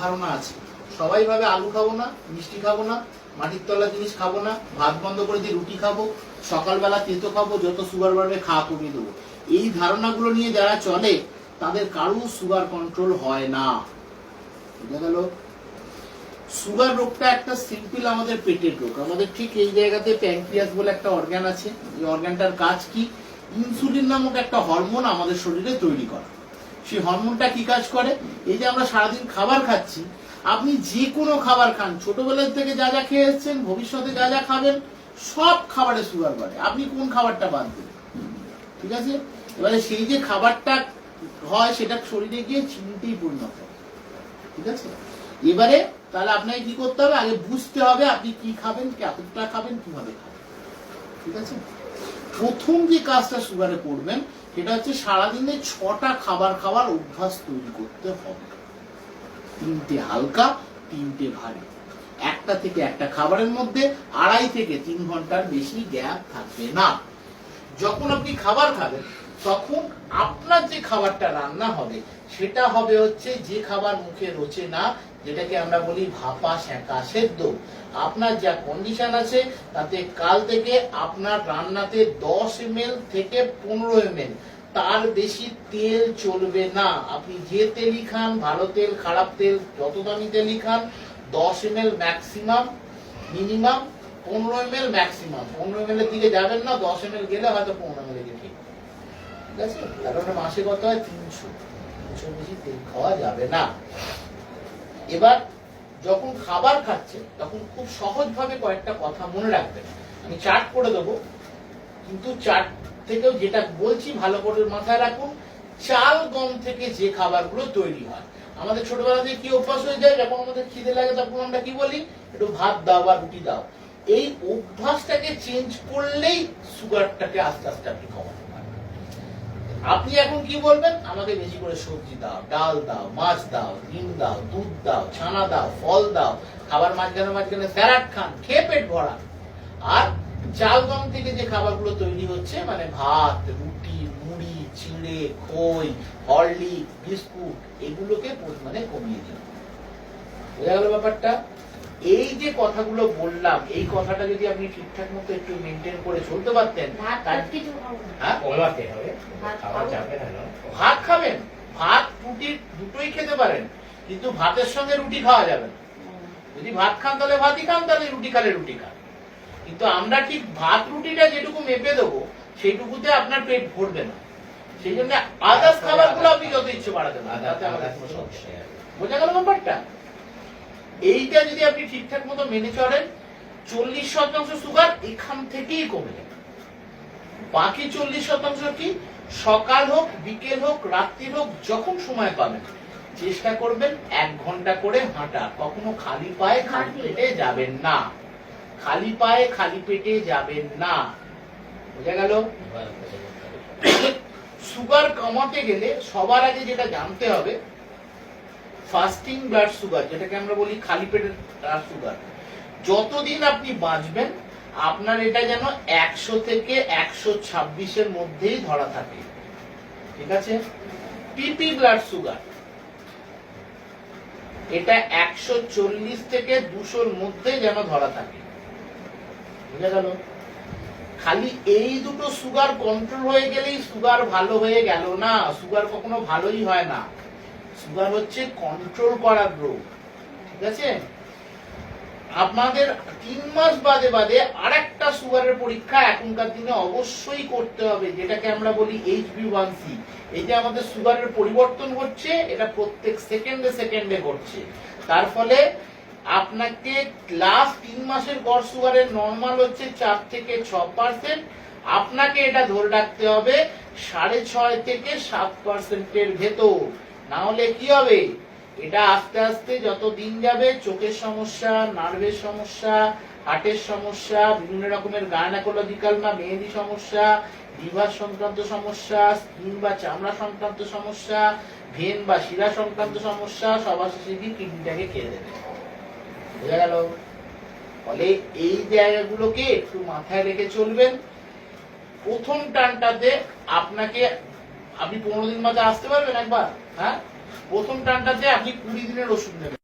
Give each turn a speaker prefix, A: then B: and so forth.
A: ধারণা আছে। সবাই ভাবে আলু খাবো না, মিষ্টি খাবো না, মাটির তলা জিনিস খাবো না, ভাত বন্ধ করে দিয়ে রুটি খাবো, সকালবেলা তেতো খাবো, যত সুগার বাড়বে খাওয়া কমিয়ে দেবো। এই ধারণাগুলো নিয়ে যারা চলে তাদের কারো সুগার কন্ট্রোল হয় না। বুঝা গেল? সুগার রোগটা একটা সিম্পল আমাদের পেটের রোগ। আমাদের ঠিক এই জায়গাতে প্যানক্রিয়াস বলে একটা অর্গান আছে। এই অর্গানটার কাজ কি? ইনসুলিন নামক একটা হরমোন আমাদের শরীরে তৈরি করা। সেই হরমোনটা কি কাজ করে? এই যে আমরা সারাদিন খাবার খাচ্ছি, আপনি যে কোনো খাবার খান, ছোটবেলা থেকে যা যা খেয়ে এসেছেন, ভবিষ্যতে যা যা খাবেন, সব খাবারে সুগার বাড়ে। আপনি কোন খাবারটা বাদ দেবেন? ঠিক আছে? এবারে সেই যে খাবারটা হয় সেটা শরীরে গিয়ে চিনিতেই পরিণত হয়। ঠিক আছে? এবারে তাহলে আপনাকে কি করতে হবে? আগে বুঝতে হবে আপনি কি খাবেন, কতটা খাবেন, কিভাবে খাবেন। ঠিক আছে? প্রথম যে কাজটা সুগারে করবেন সেটা হচ্ছে সারাদিনে 6টা খাবার খাওয়ার অভ্যাস তৈরি করতে হবে। 3টে হালকা, 3টে ভারী। একটা থেকে একটা খাবারের মধ্যে 2.5 থেকে 3 ঘন্টার বেশি গ্যাপ থাকবে না। যখন আপনি খাবার খাবেন তখন আপনার যে খাবারটা রান্না হবে সেটা হবে হচ্ছে যে খাবার মুখে রোচে না, যেটাকে আমরা বলি ভাপা, সেঁকা, সেদ্ধ। আপনার যা কন্ডিশন আছে তাতে কাল থেকে আপনার রান্নাতে 10 ml থেকে 15 ml, তার বেশি তেল চলবে না। আপনি যে তেলই খান, ভালো তেল, খারাপ তেল, যত দামি তেলই খান, 10 ml maximum, minimum 15 ml maximum. 15 ml এর দিকে যাবেন না, 10 ml গেলে হয়তো 15 ml এর ঠিক। ঠিক আছে? কারণ মাসে কত হয়? 300 বেশি তেল খাওয়া যাবে না। এবার যখন খাবার খাচ্ছেন তখন খুব সহজভাবে কয়েকটা কথা মনে রাখবেন। আমি চার্ট করে দেবো, কিন্তু চার্ট থেকেও যেটা বলছি ভালো করে মাথায় রাখুন। চাল, গম থেকে যে খাবারগুলো তৈরি হয়, আমাদের ছোটবেলা থেকে কি অভ্যাস হয়ে যায়, যখন আমাদের খিদে লাগে তখন আমরা কি বলি? একটু ভাত দাও বা রুটি দাও। এই অভ্যাসটাকে চেঞ্জ করলেই সুগারটাকে আস্তে আস্তে আপনি কমাতে পারবেন। আপনি এখন কি বলবেন? আমাকে বেশি করে সবজি দাও, ডাল দাও, মাছ দাও, ডিম দাও, দুধ দাও, ছানা দাও, ফল দাও, খাবার মাঝখানে মাঝখানে স্যালাড খান, খেয়ে পেট ভরা। আর চাল, গম থেকে যে খাবারগুলো তৈরি হচ্ছে, মানে ভাত, রুটি, মুড়ি, চিড়ে, খই, হরলিক্স, বিস্কুট, এগুলোকে পরিমাণে কমিয়ে দিন। বোঝা গেল ব্যাপারটা? এই যে কথাগুলো বললাম, এই কথাটা যদি আপনি ঠিকঠাক মতো একটু মেনটেন করে চলতে পারতেন। ভাত খাবেন, ভাত রুটি দুটোই খেতে পারেন, কিন্তু ভাতের সঙ্গে রুটি খাওয়া যাবে না। যদি ভাত খান তাহলে ভাতই খান, তাহলে রুটি খালে রুটি খান। কিন্তু আমরা ঠিক ভাত রুটিটা যেটুকু মেপে দেবো সেইটুকুতে আপনার পেট ভরবে না। সেই জন্য আদার্স খাবারগুলো আপনি যত ইচ্ছে বাড়াতে পারেন, তাতে আমাদের কোনো সমস্যা নেই। বোঝা গেল ব্যাপারটা? এইটা যদি আপনি ঠিকঠাক মতো মেনে চলেন, 40% সুগার এখান থেকেই কমে যাবে। বাকি 40% কি? সকাল হোক, বিকেল হোক, রাত্রি হোক, যখন সময় পাবেন চেষ্টা করবেন 1 ঘন্টা করে হাঁটা। কখনো খালি পায়ে খালি পেটে যাবেন না। খালি পায়ে খালি পেটে যাবেন না। বোঝা গেল? সুগার কমাতে গেলে সবার আগে যেটা জানতে হবে, ফাস্টিং ব্লাড সুগার, যেটাকে আমরা বলি খালি পেটের সুগার, যতদিন আপনি বাঁচবেন আপনার এটা যেন 100 থেকে 126 এর মধ্যেই ধরা থাকে। ঠিক আছে? পিপি ব্লাড সুগার, এটা 140 থেকে 200 এর মধ্যে যেন ধরা থাকে। বুঝা গেল? খালি এই দুটো সুগার কন্ট্রোল হয়ে গেলেই সুগার ভালো হয়ে গেল না। সুগার কখনো ভালোই হয় না। সুগার হচ্ছে কন্ট্রোল করার রোগ। ঠিক আছে? আপনাদের 3 মাস বাদে বাদে আরেকটা সুগারের পরীক্ষা এখনকার দিনে অবশ্যই করতে হবে, যেটাকে আমরা বলি HbA1c। এই যে আমাদের সুগারের পরিবর্তন হচ্ছে, এটা প্রত্যেক সেকেন্ডে সেকেন্ডে ঘটছে। তার ফলে আপনাকে লাস্ট 3 মাসের গড় সুগারের নরমাল হচ্ছে 4 থেকে 6%। আপনাকে এটা ধরে রাখতে হবে 6.5 থেকে 7% এর ভেতর। না হলে কি হবে? এটা আস্তে আস্তে যত দিন যাবে চোখের সমস্যা, নার্ভের সমস্যা, হার্টের সমস্যা, বিভিন্ন রকমের গায়নাকোলজিক্যাল বা মেহেদি সমস্যা, লিভার সংক্রান্ত সমস্যা, স্কিন বা চামড়া সংক্রান্ত সমস্যা, ভেন বা শিরা সংক্রান্ত সমস্যা, সবার শেষে গিয়ে কিডনিটাকে খেয়ে দেবে। বোঝা গেল? ফলে এই জায়গাগুলোকে একটু মাথায় রেখে চলবেন। প্রথম টানটাতে আপনাকে, আপনি 15 দিন মাঝে আসতে পারবেন একবার? হ্যাঁ, প্রথম টানটাতে আপনি 20 দিনের ওষুধ নেবেন।